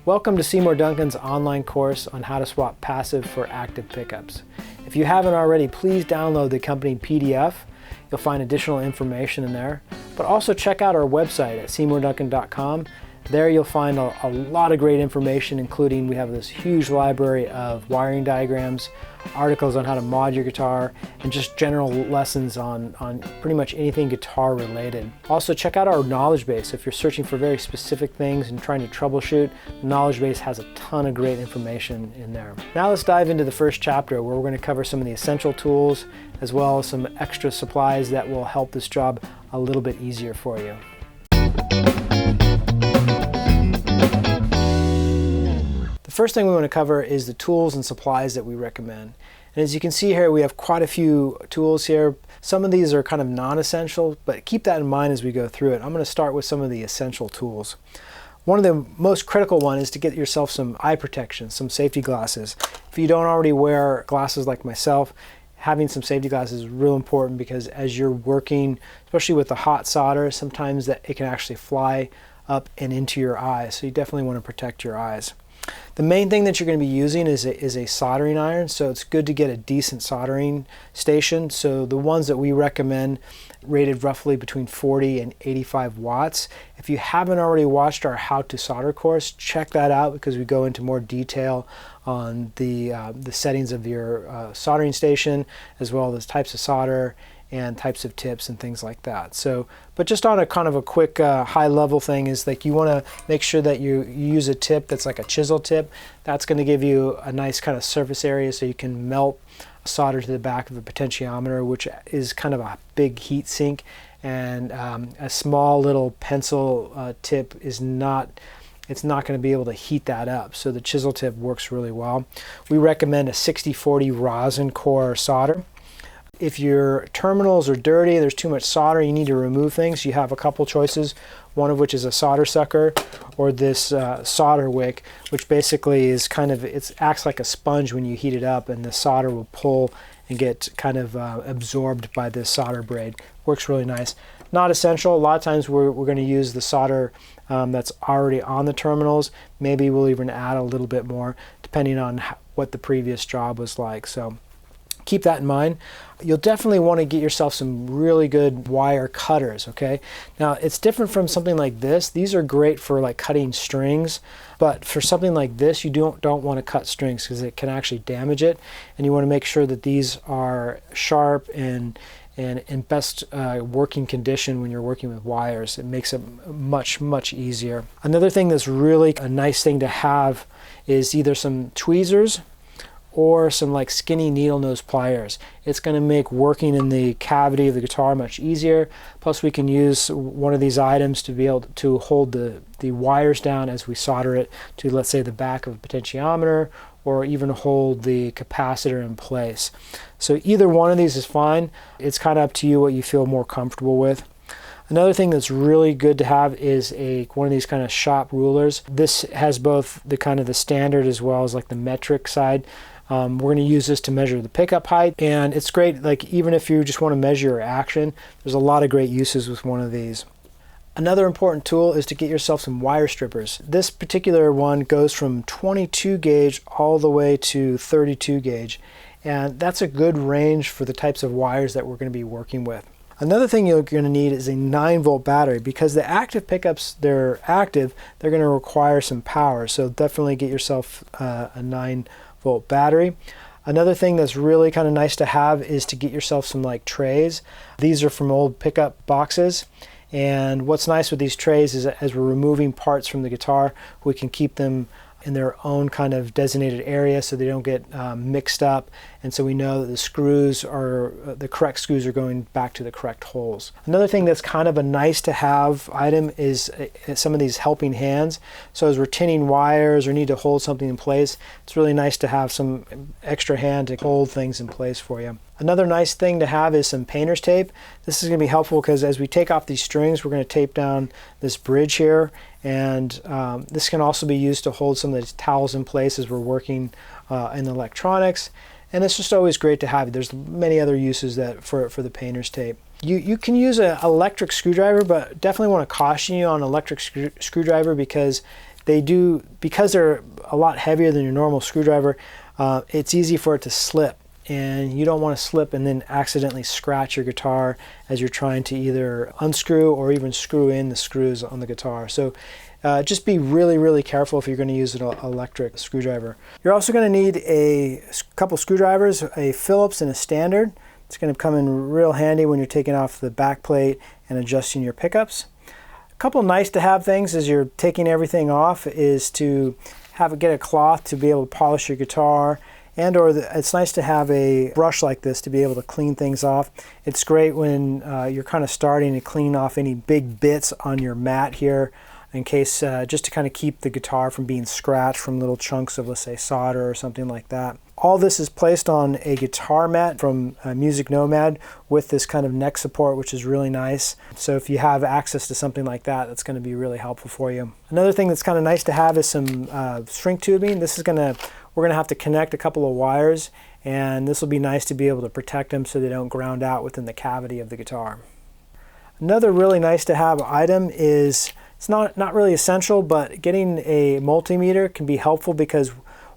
Welcome to Seymour Duncan's online course on how to swap passive for active pickups. If you haven't already, please download the accompanying PDF. You'll find additional information in there. But also check out our website at seymourduncan.com. There you'll find a lot of great information, including we have this huge library of wiring diagrams, articles on how to mod your guitar, and just general lessons on pretty much anything guitar related. Also check out our knowledge base. If you're searching for very specific things and trying to troubleshoot, the knowledge base has a ton of great information in there. Now let's dive into the first chapter, where we're going to cover some of the essential tools as well as some extra supplies that will help this job a little bit easier for you. The first thing we want to cover is the tools and supplies that we recommend. And as you can see here, we have quite a few tools here. Some of these are kind of non-essential, but keep that in mind as we go through it. I'm going to start with some of the essential tools. One of the most critical one is to get yourself some eye protection, some safety glasses. If you don't already wear glasses like myself, having some safety glasses is real important, because as you're working, especially with the hot solder, sometimes that it can actually fly up and into your eyes. So you definitely want to protect your eyes. The main thing that you're going to be using is a soldering iron, so it's good to get a decent soldering station. So the ones that we recommend rated roughly between 40 and 85 watts. If you haven't already watched our How to Solder course, check that out, because we go into more detail on the settings of your soldering station, as well as types of solder and types of tips and things like that. So, but just on a kind of a quick high level thing is, like, you want to make sure that you use a tip that's like a chisel tip. That's going to give you a nice kind of surface area so you can melt solder to the back of a potentiometer, which is kind of a big heat sink, and a small little pencil tip is not, it's not going to be able to heat that up. So the chisel tip works really well. We recommend a 60-40 rosin core solder. If your terminals are dirty, there's too much solder, you need to remove things, you have a couple choices, one of which is a solder sucker, or this solder wick, which basically is kind of, it acts like a sponge when you heat it up, and the solder will pull and get kind of absorbed by this solder braid. Works really nice. Not essential. A lot of times we're going to use the solder that's already on the terminals. Maybe we'll even add a little bit more depending on what the previous job was like. So keep that in mind. You'll definitely want to get yourself some really good wire cutters, okay? Now, it's different from something like this. These are great for like cutting strings, but for something like this, you don't want to cut strings, because it can actually damage it, and you want to make sure that these are sharp and in best working condition when you're working with wires. It makes it much easier. Another thing that's really a nice thing to have is either some tweezers or some like skinny needle nose pliers. It's going to make working in the cavity of the guitar much easier. Plus we can use one of these items to be able to hold the wires down as we solder it to, let's say, the back of a potentiometer, or even hold the capacitor in place. So either one of these is fine. It's kind of up to you what you feel more comfortable with. Another thing that's really good to have is one of these kind of shop rulers. This has both the kind of the standard as well as like the metric side. We're going to use this to measure the pickup height, and it's great, like, even if you just want to measure your action, there's a lot of great uses with one of these. Another important tool is to get yourself some wire strippers. This particular one goes from 22 gauge all the way to 32 gauge, and that's a good range for the types of wires that we're going to be working with. Another thing you're going to need is a 9-volt battery, because the active pickups, they're going to require some power, so definitely get yourself a 9-volt battery. Another thing that's really kind of nice to have is to get yourself some like trays. These are from old pickup boxes, and what's nice with these trays is that as we're removing parts from the guitar, we can keep them in their own kind of designated area so they don't get mixed up, and so we know that the correct screws are going back to the correct holes. Another thing that's kind of a nice to have item is some of these helping hands. So as we're tinning wires or need to hold something in place, it's really nice to have some extra hand to hold things in place for you. Another nice thing to have is some painter's tape. This is going to be helpful because as we take off these strings, we're going to tape down this bridge here, and this can also be used to hold some of these towels in place as we're working in electronics. And it's just always great to have. There's many other uses for the painter's tape. You can use an electric screwdriver, but definitely want to caution you on electric screwdriver, because because they're a lot heavier than your normal screwdriver, it's easy for it to slip. And you don't want to slip and then accidentally scratch your guitar as you're trying to either unscrew or even screw in the screws on the guitar. So just be really, really careful if you're going to use an electric screwdriver. You're also going to need a couple screwdrivers, a Phillips and a standard. It's going to come in real handy when you're taking off the back plate and adjusting your pickups. A couple nice to have things as you're taking everything off is to get a cloth to be able to polish your guitar, and it's nice to have a brush like this to be able to clean things off. It's great when you're kind of starting to clean off any big bits on your mat here, in case just to kind of keep the guitar from being scratched from little chunks of, let's say, solder or something like that. All this is placed on a guitar mat from Music Nomad with this kind of neck support, which is really nice. So if you have access to something like that, that's going to be really helpful for you. Another thing that's kind of nice to have is some shrink tubing. We're going to have to connect a couple of wires, and this will be nice to be able to protect them so they don't ground out within the cavity of the guitar. Another really nice to have item is, it's not really essential, but getting a multimeter can be helpful because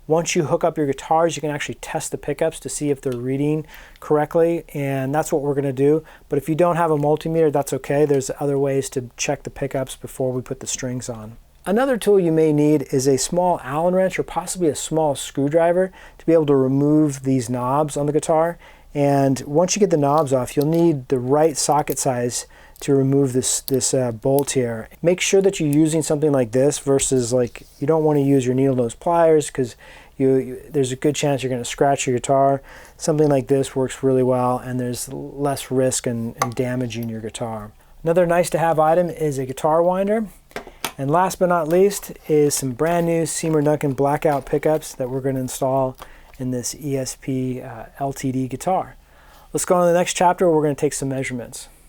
once you hook up your guitars, you can actually test the pickups to see if they're reading correctly, and that's what we're going to do. But if you don't have a multimeter, that's okay. There's other ways to check the pickups before we put the strings on. Another tool you may need is a small Allen wrench or possibly a small screwdriver to be able to remove these knobs on the guitar. And once you get the knobs off, you'll need the right socket size to remove this bolt here. Make sure that you're using something like this versus, like, you don't want to use your needle nose pliers because there's a good chance you're going to scratch your guitar. Something like this works really well, and there's less risk in damaging your guitar. Another nice to have item is a guitar winder. And last but not least is some brand new Seymour Duncan blackout pickups that we're going to install in this ESP LTD guitar. Let's go on to the next chapter where we're going to take some measurements.